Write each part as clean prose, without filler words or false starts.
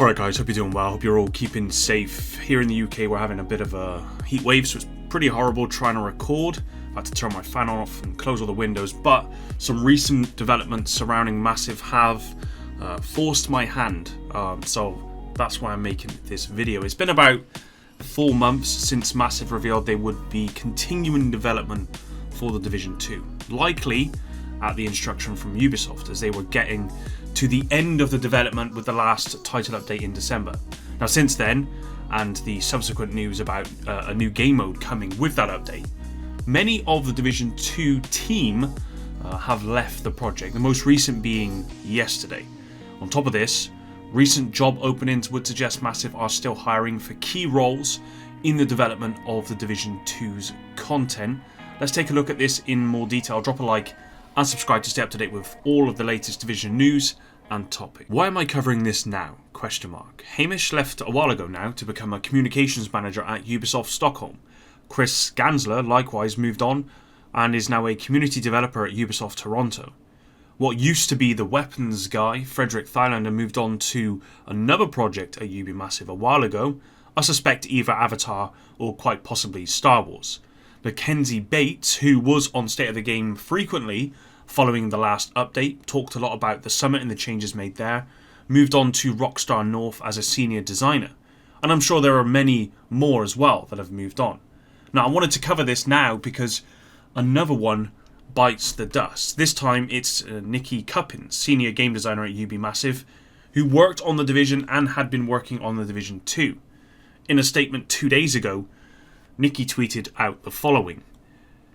Alright guys, hope you're doing well, hope you're all keeping safe. Here in the UK we're having a bit of a heat wave, so it's pretty horrible trying to record. I had to turn my fan off and close all the windows, but some recent developments surrounding Massive have forced my hand, so that's why I'm making this video. It's been about 4 months since Massive revealed they would be continuing development for The Division 2, likely at the instruction from Ubisoft, as they were getting to the end of the development with the last title update in December. Now since then, and the subsequent news about a new game mode coming with that update, many of the Division 2 team have left the project, the most recent being yesterday. On top of this, recent job openings would suggest Massive are still hiring for key roles in the development of the Division 2's content. Let's take a look at this in more detail. Drop a like and subscribe to stay up to date with all of the latest Division news and topics. Why am I covering this now? Hamish left a while ago now to become a communications manager at Ubisoft Stockholm. Chris Gansler likewise moved on and is now a community developer at Ubisoft Toronto. What used to be the weapons guy, Frederick Thylander, moved on to another project at Ubi Massive a while ago. I suspect either Avatar or quite possibly Star Wars. Mackenzie Bates, who was on State of the Game frequently following the last update, talked a lot about the summit and the changes made there, moved on to Rockstar North as a senior designer. And I'm sure there are many more as well that have moved on. Now I wanted to cover this now because another one bites the dust. This time it's Nikki Kuppens, senior game designer at Ubi Massive, who worked on The Division and had been working on The Division 2. In a statement 2 days ago, Nikki tweeted out the following: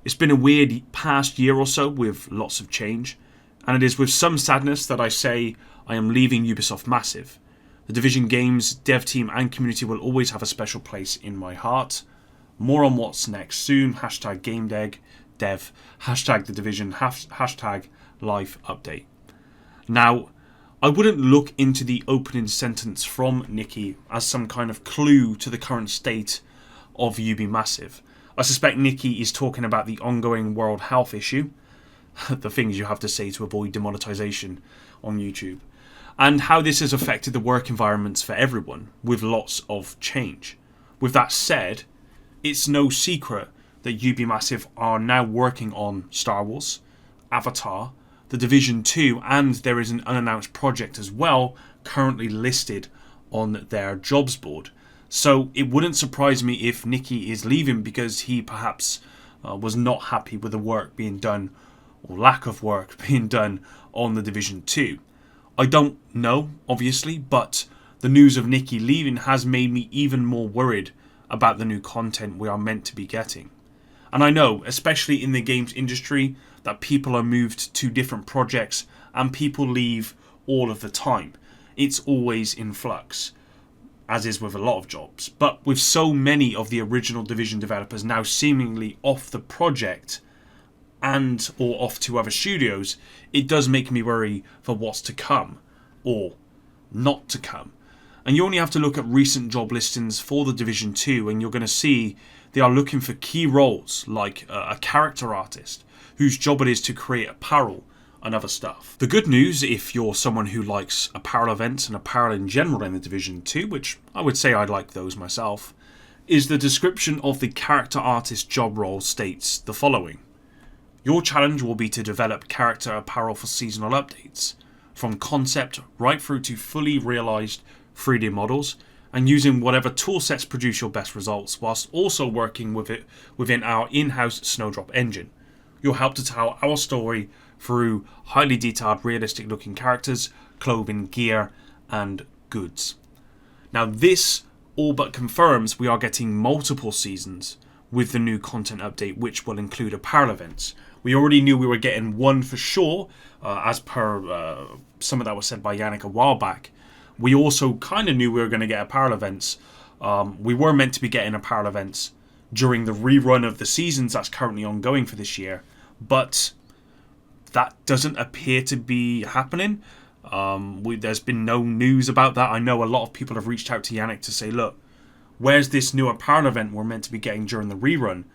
"It's been a weird past year or so with lots of change, and it is with some sadness that I say I am leaving Ubisoft Massive. The Division games, dev team and community will always have a special place in my heart. More on what's next soon. Hashtag GameDev, hashtag The Division, hashtag life update." Now, I wouldn't look into the opening sentence from Nikki as some kind of clue to the current state of Ubi Massive. I suspect Nikki is talking about the ongoing world health issue, the things you have to say to avoid demonetization on YouTube, and how this has affected the work environments for everyone, with lots of change. With that said, it's no secret that Ubi Massive are now working on Star Wars, Avatar, The Division 2, and there is an unannounced project as well currently listed on their jobs board. So it wouldn't surprise me if Nikki is leaving because he perhaps was not happy with the work being done, or lack of work being done, on The Division 2. I don't know, obviously, but the news of Nikki leaving has made me even more worried about the new content we are meant to be getting. And I know, especially in the games industry, that people are moved to different projects and people leave all of the time. It's always in flux, as is with a lot of jobs. But with so many of the original Division developers now seemingly off the project and or off to other studios, it does make me worry for what's to come or not to come. And you only have to look at recent job listings for The Division 2 and you're going to see they are looking for key roles like a character artist whose job it is to create apparel and other stuff. The good news, if you're someone who likes apparel events and apparel in general in The Division 2, which I would say I like those myself, is the description of the character artist job role states the following: "Your challenge will be to develop character apparel for seasonal updates, from concept right through to fully realised 3D models, and using whatever toolsets produce your best results, whilst also working with it within our in-house Snowdrop engine. You'll help to tell our story through highly detailed, realistic looking characters, clothing, gear, and goods." Now this all but confirms we are getting multiple seasons with the new content update, which will include apparel events. We already knew we were getting one for sure, as per some of that was said by Yannick a while back. We also kind of knew we were going to get apparel events. We were meant to be getting apparel events during the rerun of the seasons that's currently ongoing for this year, but that doesn't appear to be happening. There's been no news about that. I know a lot of people have reached out to Yannick to say, look, where's this new apparel event we're meant to be getting during the rerun?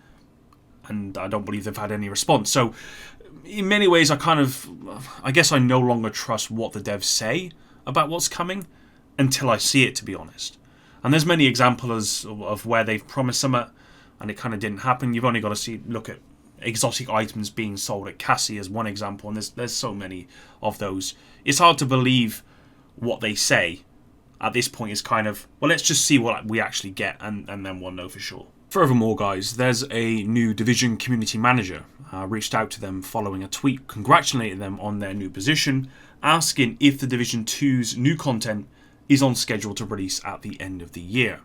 And I don't believe they've had any response. So in many ways, I guess I no longer trust what the devs say about what's coming. until I see it, to be honest. And there's many examples of where they've promised something and it kind of didn't happen. You've only got to look at exotic items being sold at Cassie as one example, and there's so many of those. It's hard to believe what they say at this point. Is kind of, well, let's just see what we actually get, and then we'll know for sure. Furthermore, guys, there's a new Division community manager. Reached out to them following a tweet congratulating them on their new position, asking if the Division 2's new content is on schedule to release at the end of the year.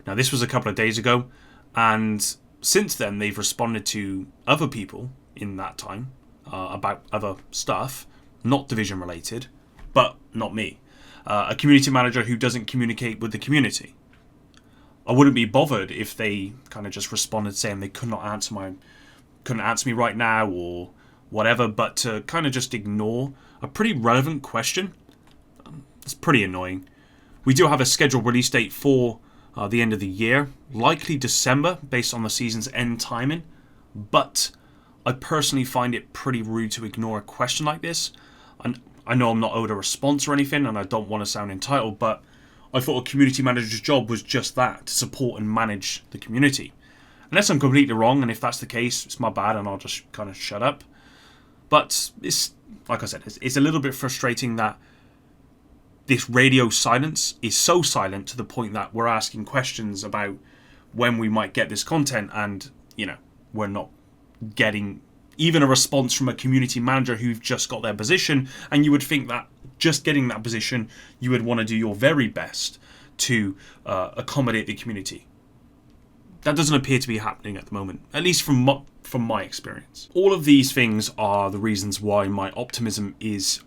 Now, this was a couple of days ago, and since then they've responded to other people in that time about other stuff, not Division related, but not me. A community manager who doesn't communicate with the community. I wouldn't be bothered if they kind of just responded saying they couldn't answer me right now or whatever, but to kind of just ignore a pretty relevant question, it's pretty annoying. We do have a scheduled release date for the end of the year, likely December based on the season's end timing, but I personally find it pretty rude to ignore a question like this. And I know I'm not owed a response or anything, and I don't want to sound entitled, but I thought a community manager's job was just that, to support and manage the community. Unless I'm completely wrong, and if that's the case, it's my bad and I'll just kind of shut up. But it's, like I said, it's a little bit frustrating that this radio silence is so silent to the point that we're asking questions about when we might get this content, and, you know, we're not getting even a response from a community manager who've just got their position. And you would think that just getting that position, you would want to do your very best to accommodate the community. That doesn't appear to be happening at the moment, at least from my experience. All of these things are the reasons why my optimism is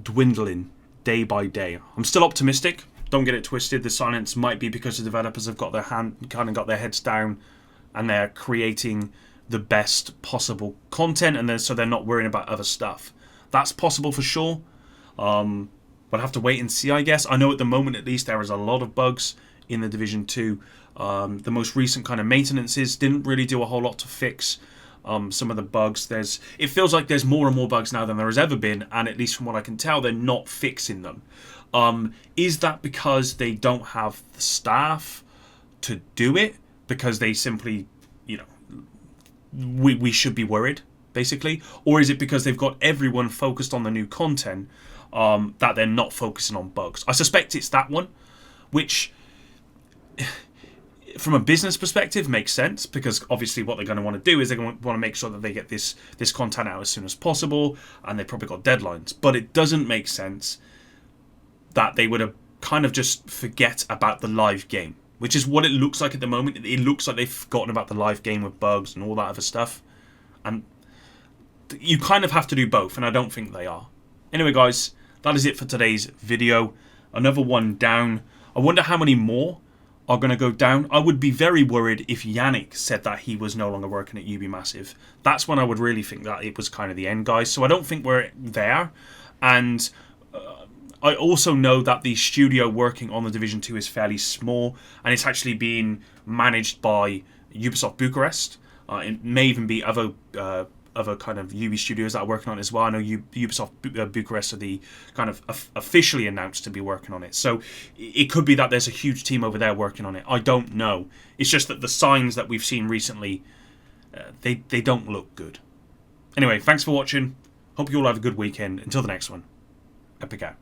dwindling day by day. I'm still optimistic. Don't get it twisted. The silence might be because the developers have got their heads down and they're creating the best possible content, and so they're not worrying about other stuff. That's possible for sure. We'll have to wait and see, I guess. I know at the moment, at least, there is a lot of bugs in the Division 2. The most recent kind of maintenances didn't really do a whole lot to fix some of the bugs. It feels like there's more and more bugs now than there has ever been, and at least from what I can tell, they're not fixing them. Is that because they don't have the staff to do it? Because they simply, you know, we should be worried, basically? Or is it because they've got everyone focused on the new content that they're not focusing on bugs? I suspect it's that one, which from a business perspective makes sense, because obviously what they're going to want to do is they're going to want to make sure that they get this content out as soon as possible, and they've probably got deadlines. But it doesn't make sense that they would have kind of just forget about the live game, which is what it looks like at the moment. It looks like they've forgotten about the live game with bugs and all that other stuff. And you kind of have to do both, and I don't think they are. Anyway, guys, that is it for today's video. Another one down. I wonder how many more are going to go down. I would be very worried if Yannick said that he was no longer working at Ubi Massive. That's when I would really think that it was kind of the end, guys. So I don't think we're there. And I also know that the studio working on the Division 2 is fairly small, and it's actually being managed by Ubisoft Bucharest. It may even be other kind of Ubi studios that are working on it as well. I know Ubisoft Bucharest are the kind of officially announced to be working on it. So it could be that there's a huge team over there working on it. I don't know. It's just that the signs that we've seen recently, they don't look good. Anyway, thanks for watching. Hope you all have a good weekend. Until the next one, Epic out.